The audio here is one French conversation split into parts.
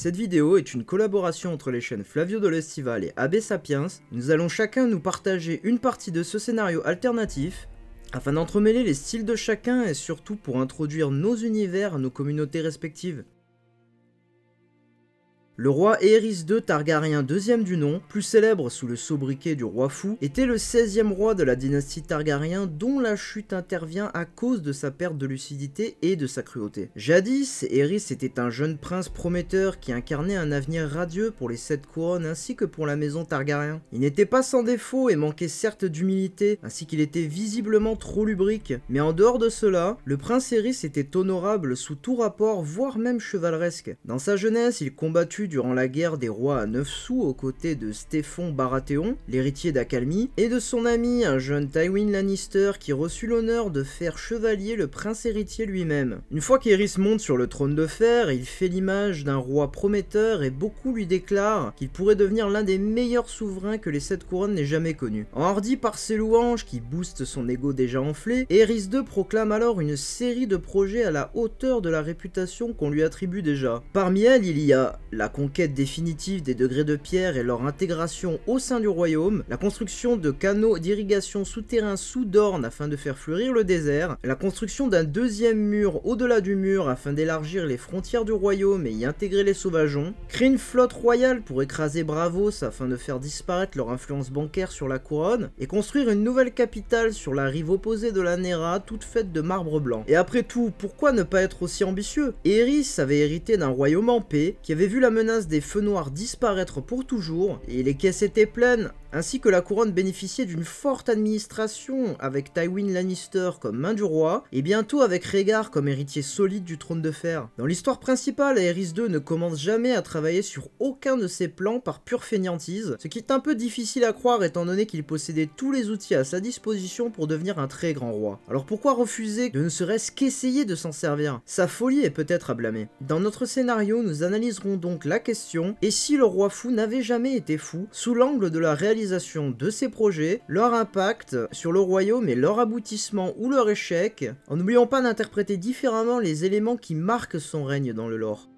Cette vidéo est une collaboration entre les chaînes Flavio de l'Estival et AB Sapiens. Nous allons chacun nous partager une partie de ce scénario alternatif, afin d'entremêler les styles de chacun et surtout pour introduire nos univers à nos communautés respectives. Le roi Aerys II Targaryen deuxième du nom, plus célèbre sous le sobriquet du roi fou, était le 16e roi de la dynastie Targaryen dont la chute intervient à cause de sa perte de lucidité et de sa cruauté. Jadis, Aerys était un jeune prince prometteur qui incarnait un avenir radieux pour les 7 couronnes ainsi que pour la maison Targaryen. Il n'était pas sans défaut et manquait certes d'humilité, ainsi qu'il était visiblement trop lubrique, mais en dehors de cela, le prince Aerys était honorable sous tout rapport, voire même chevaleresque. Dans sa jeunesse, il combattit durant la guerre des rois à 9 sous aux côtés de Stéphon Baratheon, l'héritier d'Accalmie, et de son ami, un jeune Tywin Lannister qui reçut l'honneur de faire chevalier le prince héritier lui-même. Une fois qu'Aerys monte sur le trône de fer, il fait l'image d'un roi prometteur et beaucoup lui déclarent qu'il pourrait devenir l'un des meilleurs souverains que les 7 couronnes n'aient jamais connus. Enhardi par ses louanges qui boostent son ego déjà enflé, Aerys II proclame alors une série de projets à la hauteur de la réputation qu'on lui attribue déjà. Parmi elles, il y a la conquête définitive des degrés de pierre et leur intégration au sein du royaume, la construction de canaux d'irrigation souterrains sous Dorne afin de faire fleurir le désert, la construction d'un deuxième mur au-delà du mur afin d'élargir les frontières du royaume et y intégrer les sauvageons, créer une flotte royale pour écraser Braavos afin de faire disparaître leur influence bancaire sur la couronne, et construire une nouvelle capitale sur la rive opposée de la Nera toute faite de marbre blanc. Et après tout, pourquoi ne pas être aussi ambitieux? Aerys avait hérité d'un royaume en paix qui avait vu la menace des feux noirs disparaître pour toujours, et les caisses étaient pleines, ainsi que la couronne bénéficiait d'une forte administration avec Tywin Lannister comme main du roi, et bientôt avec Rhaegar comme héritier solide du trône de fer. Dans l'histoire principale, Aerys II ne commence jamais à travailler sur aucun de ses plans par pure fainéantise, ce qui est un peu difficile à croire étant donné qu'il possédait tous les outils à sa disposition pour devenir un très grand roi. Alors pourquoi refuser de ne serait-ce qu'essayer de s'en servir? Sa folie est peut-être à blâmer. Dans notre scénario, nous analyserons donc la question « Et si le roi fou n'avait jamais été fou ?» sous l'angle de la réalisation de ses projets, leur impact sur le royaume et leur aboutissement ou leur échec, en n'oubliant pas d'interpréter différemment les éléments qui marquent son règne dans le lore.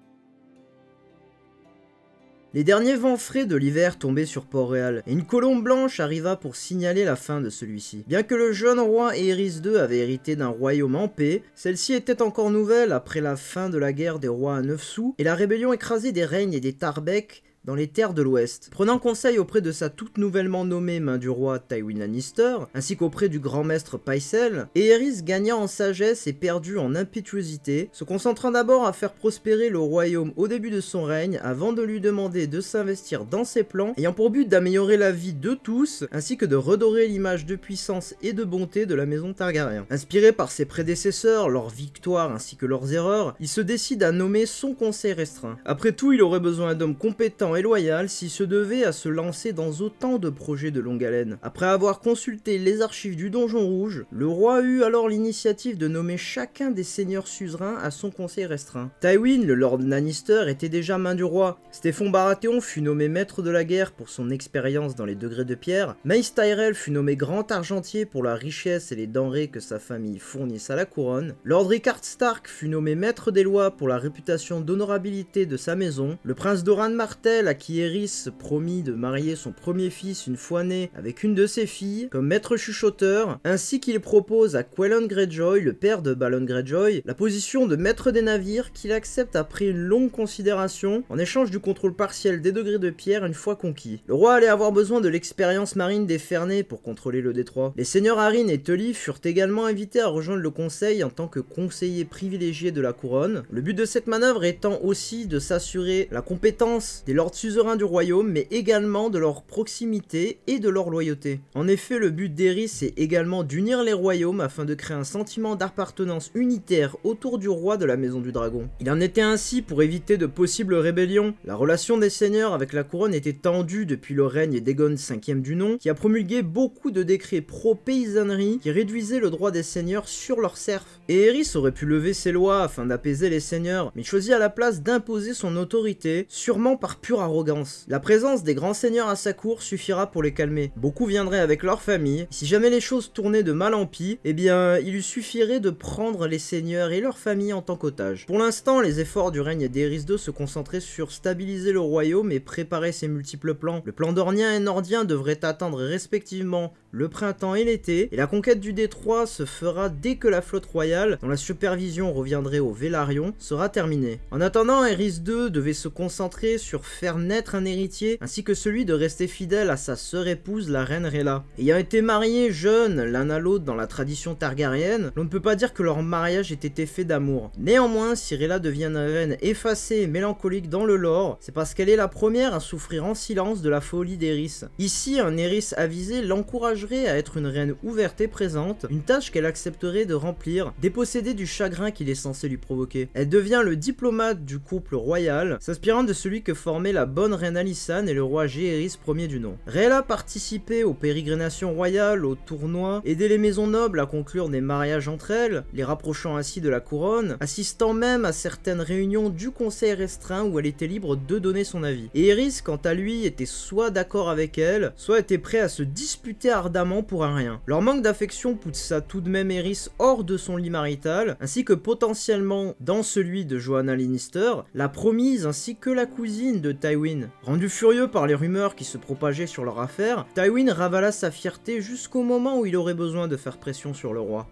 Les derniers vents frais de l'hiver tombaient sur Port-Réal, et une colombe blanche arriva pour signaler la fin de celui-ci. Bien que le jeune roi Aerys II avait hérité d'un royaume en paix, celle-ci était encore nouvelle après la fin de la guerre des rois à 9 sous, et la rébellion écrasée des règnes et des Tarbeck dans les terres de l'Ouest. Prenant conseil auprès de sa toute nouvellement nommée main du roi Tywin Lannister, ainsi qu'auprès du grand maître Pycelle, Aerys gagna en sagesse et perdut en impétuosité, se concentrant d'abord à faire prospérer le royaume au début de son règne, avant de lui demander de s'investir dans ses plans, ayant pour but d'améliorer la vie de tous, ainsi que de redorer l'image de puissance et de bonté de la maison Targaryen. Inspiré par ses prédécesseurs, leurs victoires ainsi que leurs erreurs, il se décide à nommer son conseil restreint. Après tout, il aurait besoin d'hommes compétents et loyal s'il se devait à se lancer dans autant de projets de longue haleine. Après avoir consulté les archives du Donjon Rouge, le roi eut alors l'initiative de nommer chacun des seigneurs suzerains à son conseil restreint. Tywin, le Lord Lannister, était déjà main du roi. Stéphon Baratheon fut nommé maître de la guerre pour son expérience dans les degrés de pierre. Mace Tyrell fut nommé grand argentier pour la richesse et les denrées que sa famille fournissent à la couronne. Lord Rickard Stark fut nommé maître des lois pour la réputation d'honorabilité de sa maison. Le prince Doran Martell, à qui Aerys promit de marier son premier fils une fois né avec une de ses filles, comme maître chuchoteur, ainsi qu'il propose à Quellon Greyjoy, le père de Balon Greyjoy, la position de maître des navires qu'il accepte après une longue considération, en échange du contrôle partiel des degrés de pierre une fois conquis. Le roi allait avoir besoin de l'expérience marine des Fernets pour contrôler le détroit. Les seigneurs Arryn et Tully furent également invités à rejoindre le conseil en tant que conseillers privilégiés de la couronne, le but de cette manœuvre étant aussi de s'assurer la compétence des lords suzerains du royaume, mais également de leur proximité et de leur loyauté. En effet, le but d'Aerys est également d'unir les royaumes afin de créer un sentiment d'appartenance unitaire autour du roi de la Maison du Dragon. Il en était ainsi pour éviter de possibles rébellions. La relation des seigneurs avec la couronne était tendue depuis le règne d'Aegon V du nom, qui a promulgué beaucoup de décrets pro-paysannerie qui réduisaient le droit des seigneurs sur leurs serfs. Et Aerys aurait pu lever ses lois afin d'apaiser les seigneurs, mais choisit à la place d'imposer son autorité, sûrement par pure arrogance. La présence des grands seigneurs à sa cour suffira pour les calmer. Beaucoup viendraient avec leur famille. Si jamais les choses tournaient de mal en pis, eh bien, il lui suffirait de prendre les seigneurs et leur famille en tant qu'otages. Pour l'instant, les efforts du règne d'Aerys II se concentraient sur stabiliser le royaume et préparer ses multiples plans. Le plan dornien et nordien devrait atteindre respectivement le printemps et l'été, et la conquête du détroit se fera dès que la flotte royale, dont la supervision reviendrait au Velaryon, sera terminée. En attendant, Aerys II devait se concentrer sur faire naître un héritier, ainsi que celui de rester fidèle à sa sœur épouse, la reine Rhaella. Ayant été mariés jeunes l'un à l'autre dans la tradition targaryenne, l'on ne peut pas dire que leur mariage ait été fait d'amour. Néanmoins, si Rhaella devient une reine effacée et mélancolique dans le lore, c'est parce qu'elle est la première à souffrir en silence de la folie d'Aerys. Ici, un Aerys avisé l'encouragerait à être une reine ouverte et présente, une tâche qu'elle accepterait de remplir, dépossédée du chagrin qu'il est censé lui provoquer. Elle devient le diplomate du couple royal, s'inspirant de celui que formaient la bonne reine Alysanne et le roi Jaehaerys Ier du nom. Rhaella participait aux pérégrinations royales, aux tournois, aidait les maisons nobles à conclure des mariages entre elles, les rapprochant ainsi de la couronne, assistant même à certaines réunions du conseil restreint où elle était libre de donner son avis. Et Aerys, quant à lui, était soit d'accord avec elle, soit était prêt à se disputer ardemment pour un rien. Leur manque d'affection poussa tout de même Aerys hors de son lit marital, ainsi que potentiellement dans celui de Joanna Lannister, la promise ainsi que la cousine de Tywin. Rendu furieux par les rumeurs qui se propageaient sur leur affaire, Tywin ravala sa fierté jusqu'au moment où il aurait besoin de faire pression sur le roi.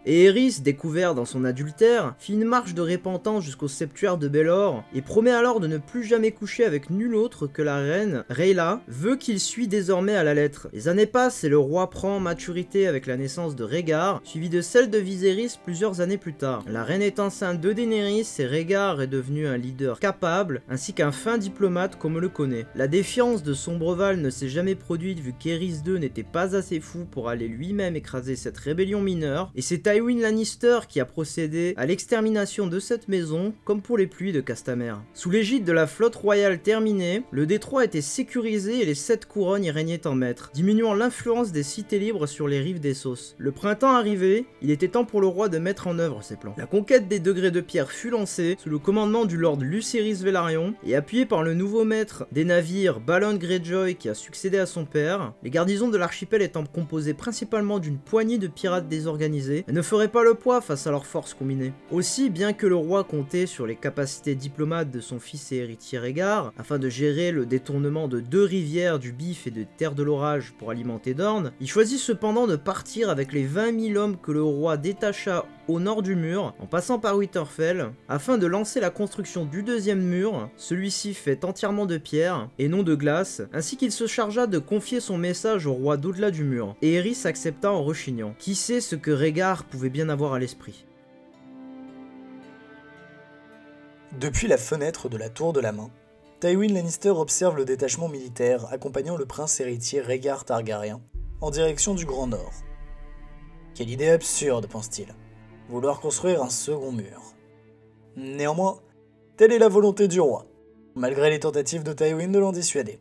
Et Aerys, découvert dans son adultère, fit une marche de repentance jusqu'au septuaire de Baelor, et promet alors de ne plus jamais coucher avec nul autre que la reine. Rhaella veut qu'il suit désormais à la lettre. Les années passent et le roi prend en maturité avec la naissance de Rhaegar, suivi de celle de Viserys plusieurs années plus tard. La reine est enceinte de Daenerys et Rhaegar est devenu un leader capable, ainsi qu'un fin diplomate comme on le connaît. La défiance de Sombreval ne s'est jamais produite vu qu'Aerys II n'était pas assez fou pour aller lui-même écraser cette rébellion mineure, et c'est Tywin Lannister qui a procédé à l'extermination de cette maison, comme pour les pluies de Castamere. Sous l'égide de la flotte royale terminée, le détroit était sécurisé et les 7 couronnes y régnaient en maître, diminuant l'influence des cités libres sur les rives d'Essos. Le printemps arrivé, il était temps pour le roi de mettre en œuvre ses plans. La conquête des degrés de pierre fut lancée, sous le commandement du lord Lucerys Velaryon, et appuyé par le nouveau maître des navires Balon Greyjoy qui a succédé à son père, les garnisons de l'archipel étant composées principalement d'une poignée de pirates désorganisés, ne ferait pas le poids face à leurs forces combinées. Aussi, bien que le roi comptait sur les capacités diplomates de son fils et héritier Rhaegar, afin de gérer le détournement de 2 rivières du Bif et de Terre de l'Orage pour alimenter Dorne, il choisit cependant de partir avec les 20 000 hommes que le roi détacha au nord du mur, en passant par Winterfell, afin de lancer la construction du 2e mur, celui-ci fait entièrement de pierre et non de glace, ainsi qu'il se chargea de confier son message au roi d'au-delà du mur, et Aerys accepta en rechignant. Qui sait ce que Rhaegar pouvait bien avoir à l'esprit. Depuis la fenêtre de la Tour de la Main, Tywin Lannister observe le détachement militaire accompagnant le prince héritier Rhaegar Targaryen en direction du Grand Nord. Quelle idée absurde, pense-t-il. Vouloir construire un second mur. Néanmoins, telle est la volonté du roi, malgré les tentatives de Tywin de l'en dissuader.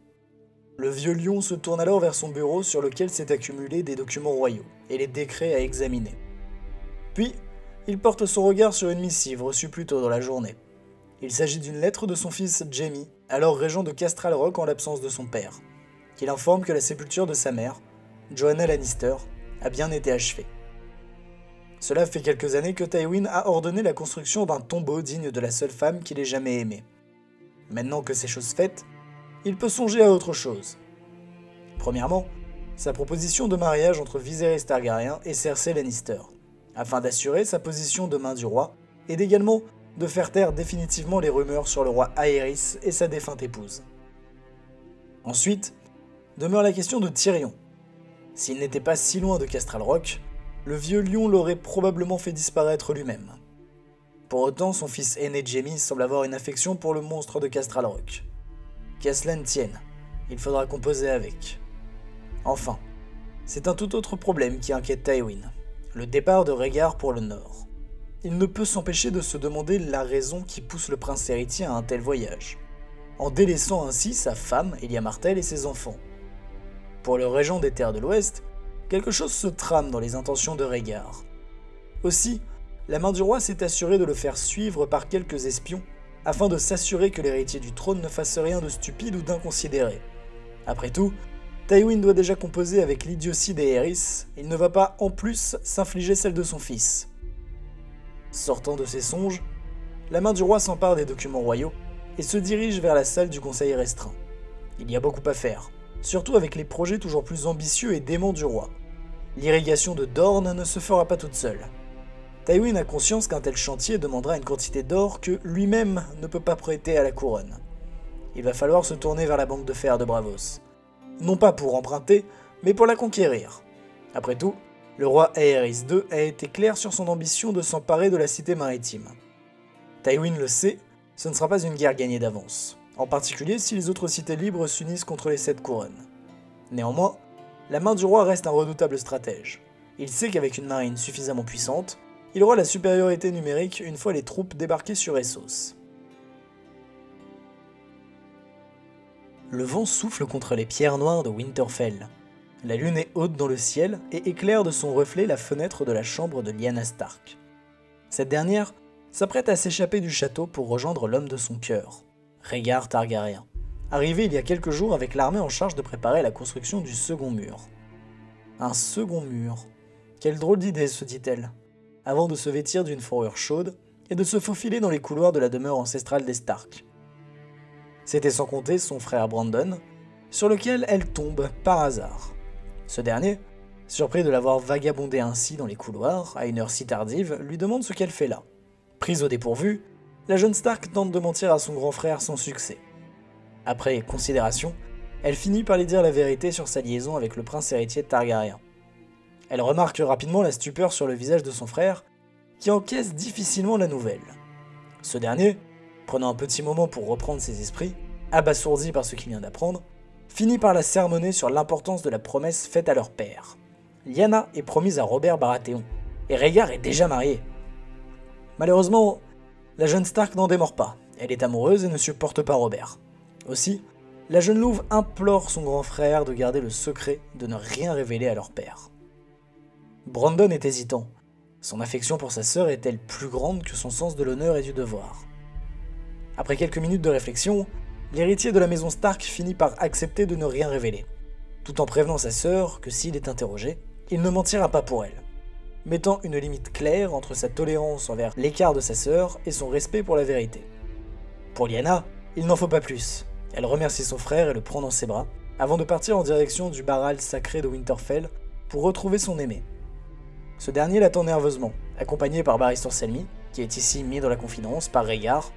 Le vieux lion se tourne alors vers son bureau sur lequel s'est accumulé des documents royaux et les décrets à examiner. Puis, il porte son regard sur une missive reçue plus tôt dans la journée. Il s'agit d'une lettre de son fils Jaime, alors régent de Castral Rock en l'absence de son père, qui l'informe que la sépulture de sa mère, Joanna Lannister, a bien été achevée. Cela fait quelques années que Tywin a ordonné la construction d'un tombeau digne de la seule femme qu'il ait jamais aimée. Maintenant que c'est chose faite, il peut songer à autre chose. Premièrement, sa proposition de mariage entre Viserys Targaryen et Cersei Lannister, afin d'assurer sa position de main du roi, et également de faire taire définitivement les rumeurs sur le roi Aerys et sa défunte épouse. Ensuite, demeure la question de Tyrion. S'il n'était pas si loin de Castral Rock, le vieux lion l'aurait probablement fait disparaître lui-même. Pour autant, son fils aîné Jaime semble avoir une affection pour le monstre de Castral Rock. Qu'à cela ne tienne, il faudra composer avec. Enfin, c'est un tout autre problème qui inquiète Tywin, le départ de Rhaegar pour le nord. Il ne peut s'empêcher de se demander la raison qui pousse le prince héritier à un tel voyage, en délaissant ainsi sa femme, Elia Martell, et ses enfants. Pour le régent des terres de l'Ouest, quelque chose se trame dans les intentions de Rhaegar. Aussi, la main du roi s'est assurée de le faire suivre par quelques espions afin de s'assurer que l'héritier du trône ne fasse rien de stupide ou d'inconsidéré. Après tout, Tywin doit déjà composer avec l'idiotie d'Aerys, il ne va pas en plus s'infliger celle de son fils. Sortant de ses songes, la main du roi s'empare des documents royaux et se dirige vers la salle du conseil restreint. Il y a beaucoup à faire, surtout avec les projets toujours plus ambitieux et déments du roi. L'irrigation de Dorne ne se fera pas toute seule. Tywin a conscience qu'un tel chantier demandera une quantité d'or que lui-même ne peut pas prêter à la couronne. Il va falloir se tourner vers la banque de fer de Braavos. Non pas pour emprunter, mais pour la conquérir. Après tout, le roi Aerys II a été clair sur son ambition de s'emparer de la cité maritime. Tywin le sait, ce ne sera pas une guerre gagnée d'avance, en particulier si les autres cités libres s'unissent contre les 7 couronnes. Néanmoins, la main du roi reste un redoutable stratège. Il sait qu'avec une marine suffisamment puissante, il aura la supériorité numérique une fois les troupes débarquées sur Essos. Le vent souffle contre les pierres noires de Winterfell. La lune est haute dans le ciel et éclaire de son reflet la fenêtre de la chambre de Lyanna Stark. Cette dernière s'apprête à s'échapper du château pour rejoindre l'homme de son cœur, Rhaegar Targaryen, arrivé il y a quelques jours avec l'armée en charge de préparer la construction du second mur. Un second mur. Quelle drôle d'idée, se dit-elle, avant de se vêtir d'une fourrure chaude et de se faufiler dans les couloirs de la demeure ancestrale des Stark. C'était sans compter son frère Brandon, sur lequel elle tombe par hasard. Ce dernier, surpris de la voir vagabonder ainsi dans les couloirs, à une heure si tardive, lui demande ce qu'elle fait là. Prise au dépourvu, la jeune Stark tente de mentir à son grand frère sans succès. Après considération, elle finit par lui dire la vérité sur sa liaison avec le prince héritier Targaryen. Elle remarque rapidement la stupeur sur le visage de son frère, qui encaisse difficilement la nouvelle. Ce dernier, prenant un petit moment pour reprendre ses esprits, abasourdi par ce qu'il vient d'apprendre, finit par la sermonner sur l'importance de la promesse faite à leur père. Lyanna est promise à Robert Baratheon, et Rhaegar est déjà marié. Malheureusement, la jeune Stark n'en démord pas, elle est amoureuse et ne supporte pas Robert. Aussi, la jeune louve implore son grand frère de garder le secret de ne rien révéler à leur père. Brandon est hésitant, son affection pour sa sœur est-elle plus grande que son sens de l'honneur et du devoir. Après quelques minutes de réflexion, l'héritier de la maison Stark finit par accepter de ne rien révéler, tout en prévenant sa sœur que s'il est interrogé, il ne mentira pas pour elle, mettant une limite claire entre sa tolérance envers l'écart de sa sœur et son respect pour la vérité. Pour Lyanna, il n'en faut pas plus. Elle remercie son frère et le prend dans ses bras, avant de partir en direction du baral sacré de Winterfell pour retrouver son aimé. Ce dernier l'attend nerveusement, accompagné par Barristan Selmy, qui est ici mis dans la confidence par Rhaegar,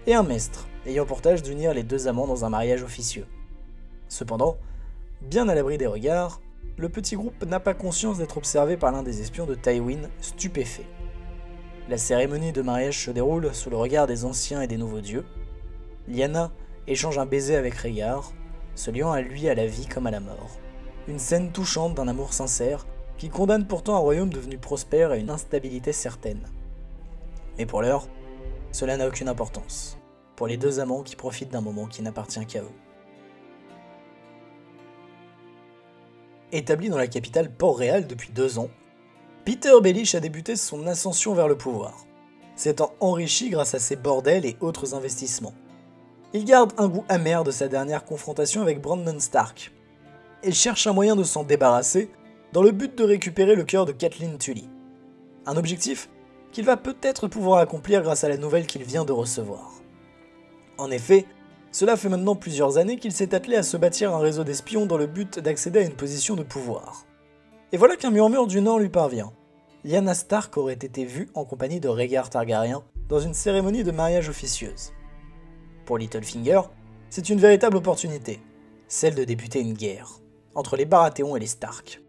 et un maître, ayant pour tâche d'unir les deux amants dans un mariage officieux. Cependant, bien à l'abri des regards, le petit groupe n'a pas conscience d'être observé par l'un des espions de Tywin, stupéfait. La cérémonie de mariage se déroule sous le regard des anciens et des nouveaux dieux. Lyanna échange un baiser avec Rhaegar, se liant à lui à la vie comme à la mort. Une scène touchante d'un amour sincère qui condamne pourtant un royaume devenu prospère à une instabilité certaine. Mais pour l'heure, cela n'a aucune importance, pour les deux amants qui profitent d'un moment qui n'appartient qu'à eux. Établi dans la capitale Port-Réal depuis 2 ans, Peter Baelish a débuté son ascension vers le pouvoir, s'étant enrichi grâce à ses bordels et autres investissements. Il garde un goût amer de sa dernière confrontation avec Brandon Stark, et cherche un moyen de s'en débarrasser dans le but de récupérer le cœur de Catelyn Tully. Un objectif qu'il va peut-être pouvoir accomplir grâce à la nouvelle qu'il vient de recevoir. En effet, cela fait maintenant plusieurs années qu'il s'est attelé à se bâtir un réseau d'espions dans le but d'accéder à une position de pouvoir. Et voilà qu'un murmure du Nord lui parvient. Lyanna Stark aurait été vue en compagnie de Rhaegar Targaryen dans une cérémonie de mariage officieuse. Pour Littlefinger, c'est une véritable opportunité, celle de débuter une guerre, entre les Baratheons et les Stark.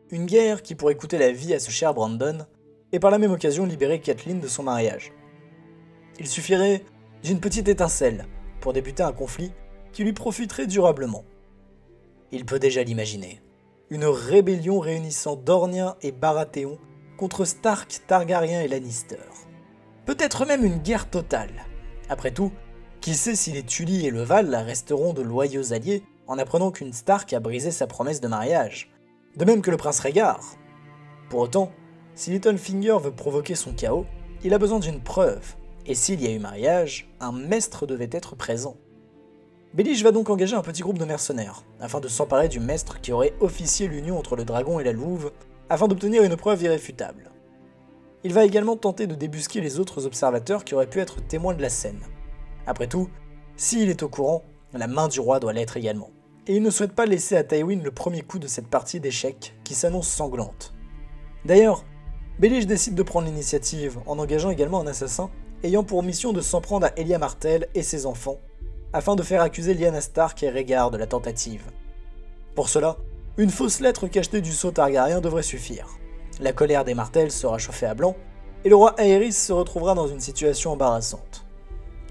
Une guerre qui pourrait coûter la vie à ce cher Brandon, et par la même occasion libérer Catelyn de son mariage. Il suffirait d'une petite étincelle pour débuter un conflit qui lui profiterait durablement. Il peut déjà l'imaginer. Une rébellion réunissant Dorniens et Baratheons contre Stark, Targaryen et Lannister. Peut-être même une guerre totale. Après tout, qui sait si les Tully et le Val resteront de loyaux alliés en apprenant qu'une Stark a brisé sa promesse de mariage, de même que le prince Rhaegar. Pour autant, si Littlefinger veut provoquer son chaos, il a besoin d'une preuve, Et s'il y a eu mariage, un maître devait être présent. Baelish va donc engager un petit groupe de mercenaires, afin de s'emparer du maître qui aurait officié l'union entre le dragon et la louve, afin d'obtenir une preuve irréfutable. Il va également tenter de débusquer les autres observateurs qui auraient pu être témoins de la scène. Après tout, s'il est au courant, la main du roi doit l'être également. Et il ne souhaite pas laisser à Tywin le premier coup de cette partie d'échecs qui s'annonce sanglante. D'ailleurs, Baelish décide de prendre l'initiative en engageant également un assassin ayant pour mission de s'en prendre à Elia Martell et ses enfants, afin de faire accuser Lyanna Stark et Rhaegar de la tentative. Pour cela, une fausse lettre cachetée du sceau Targaryen devrait suffire. La colère des Martell sera chauffée à blanc, et le roi Aerys se retrouvera dans une situation embarrassante.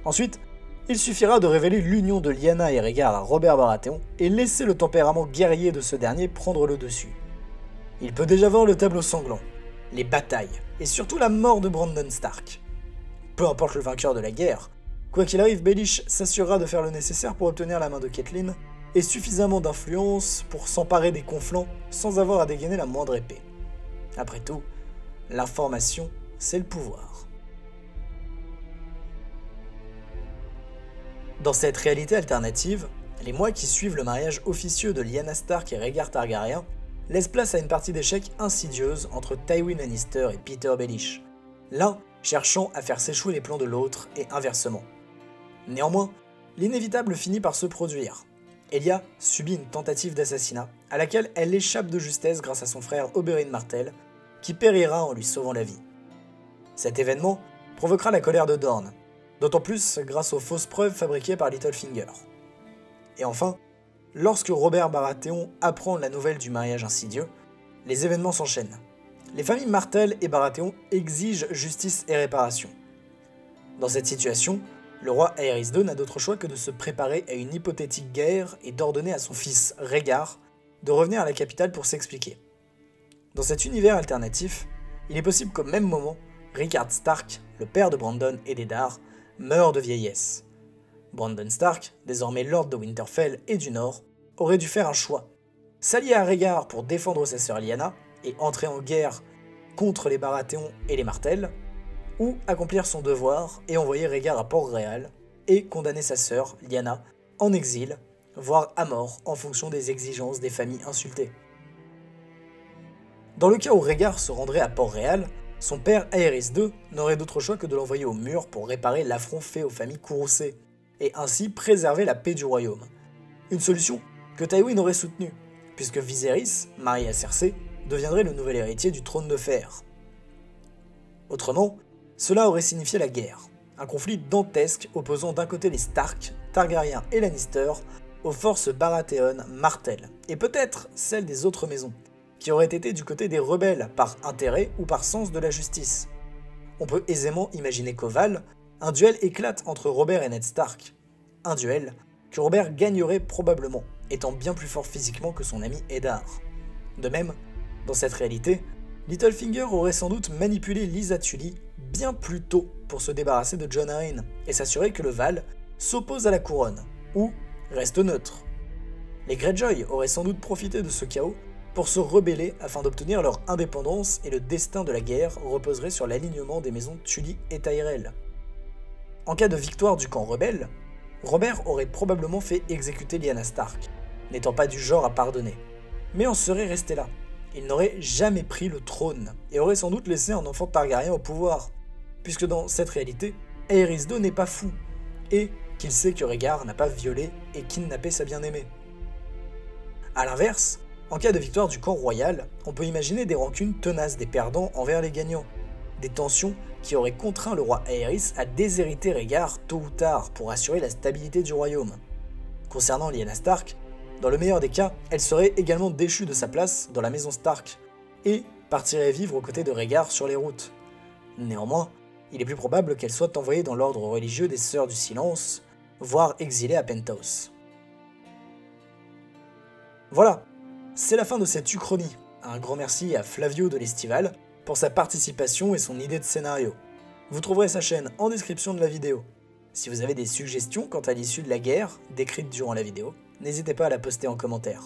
Ensuite, il suffira de révéler l'union de Lyanna et Rhaegar à Robert Baratheon et laisser le tempérament guerrier de ce dernier prendre le dessus. Il peut déjà voir le tableau sanglant, les batailles, et surtout la mort de Brandon Stark. Peu importe le vainqueur de la guerre, quoi qu'il arrive, Baelish s'assurera de faire le nécessaire pour obtenir la main de Catelyn et suffisamment d'influence pour s'emparer des conflans sans avoir à dégainer la moindre épée. Après tout, l'information, c'est le pouvoir. Dans cette réalité alternative, les mois qui suivent le mariage officieux de Lyanna Stark et Rhaegar Targaryen laissent place à une partie d'échecs insidieuse entre Tywin Lannister et Petyr Baelish, l'un cherchant à faire s'échouer les plans de l'autre et inversement. Néanmoins, l'inévitable finit par se produire. Elia subit une tentative d'assassinat, à laquelle elle échappe de justesse grâce à son frère Oberyn Martell, qui périra en lui sauvant la vie. Cet événement provoquera la colère de Dorne, d'autant plus grâce aux fausses preuves fabriquées par Littlefinger. Et enfin, lorsque Robert Baratheon apprend la nouvelle du mariage insidieux, les événements s'enchaînent. Les familles Martell et Baratheon exigent justice et réparation. Dans cette situation, le roi Aerys II n'a d'autre choix que de se préparer à une hypothétique guerre et d'ordonner à son fils Rhaegar de revenir à la capitale pour s'expliquer. Dans cet univers alternatif, il est possible qu'au même moment, Rickard Stark, le père de Brandon et d'Eddard, meurt de vieillesse. Brandon Stark, désormais lord de Winterfell et du Nord, aurait dû faire un choix. S'allier à Rhaegar pour défendre sa sœur Lyanna et entrer en guerre contre les Baratheon et les Martell, ou accomplir son devoir et envoyer Rhaegar à Port-Réal et condamner sa sœur, Lyanna, en exil, voire à mort en fonction des exigences des familles insultées. Dans le cas où Rhaegar se rendrait à Port-Réal, son père Aerys II n'aurait d'autre choix que de l'envoyer au mur pour réparer l'affront fait aux familles courroucées, et ainsi préserver la paix du royaume. Une solution que Tywin aurait soutenue, puisque Viserys, marié à Cersei, deviendrait le nouvel héritier du trône de fer. Autrement, cela aurait signifié la guerre, un conflit dantesque opposant d'un côté les Stark, Targaryen et Lannister, aux forces Baratheon, Martell, et peut-être celles des autres maisons, qui auraient été du côté des rebelles par intérêt ou par sens de la justice. On peut aisément imaginer qu'au Val, un duel éclate entre Robert et Ned Stark. Un duel que Robert gagnerait probablement, étant bien plus fort physiquement que son ami Eddard. De même, dans cette réalité, Littlefinger aurait sans doute manipulé Lysa Tully bien plus tôt pour se débarrasser de Jon Arryn et s'assurer que le Val s'oppose à la couronne, ou reste neutre. Les Greyjoy auraient sans doute profité de ce chaos pour se rebeller afin d'obtenir leur indépendance et le destin de la guerre reposerait sur l'alignement des maisons Tully et Tyrell. En cas de victoire du camp rebelle, Robert aurait probablement fait exécuter Lyanna Stark, n'étant pas du genre à pardonner, mais en serait resté là. Il n'aurait jamais pris le trône, et aurait sans doute laissé un enfant Targaryen au pouvoir, puisque dans cette réalité, Aerys II n'est pas fou, et qu'il sait que Rhaegar n'a pas violé et kidnappé sa bien-aimée. A l'inverse, en cas de victoire du camp royal, on peut imaginer des rancunes tenaces des perdants envers les gagnants, des tensions qui auraient contraint le roi Aerys à déshériter Rhaegar tôt ou tard pour assurer la stabilité du royaume. Concernant Lyanna Stark, dans le meilleur des cas, elle serait également déchue de sa place dans la maison Stark, et partirait vivre aux côtés de Rhaegar sur les routes. Néanmoins, il est plus probable qu'elle soit envoyée dans l'ordre religieux des Sœurs du Silence, voire exilée à Pentos. Voilà, c'est la fin de cette uchronie. Un grand merci à Flavio de l'Estival pour sa participation et son idée de scénario. Vous trouverez sa chaîne en description de la vidéo. Si vous avez des suggestions quant à l'issue de la guerre, décrite durant la vidéo, n'hésitez pas à la poster en commentaire.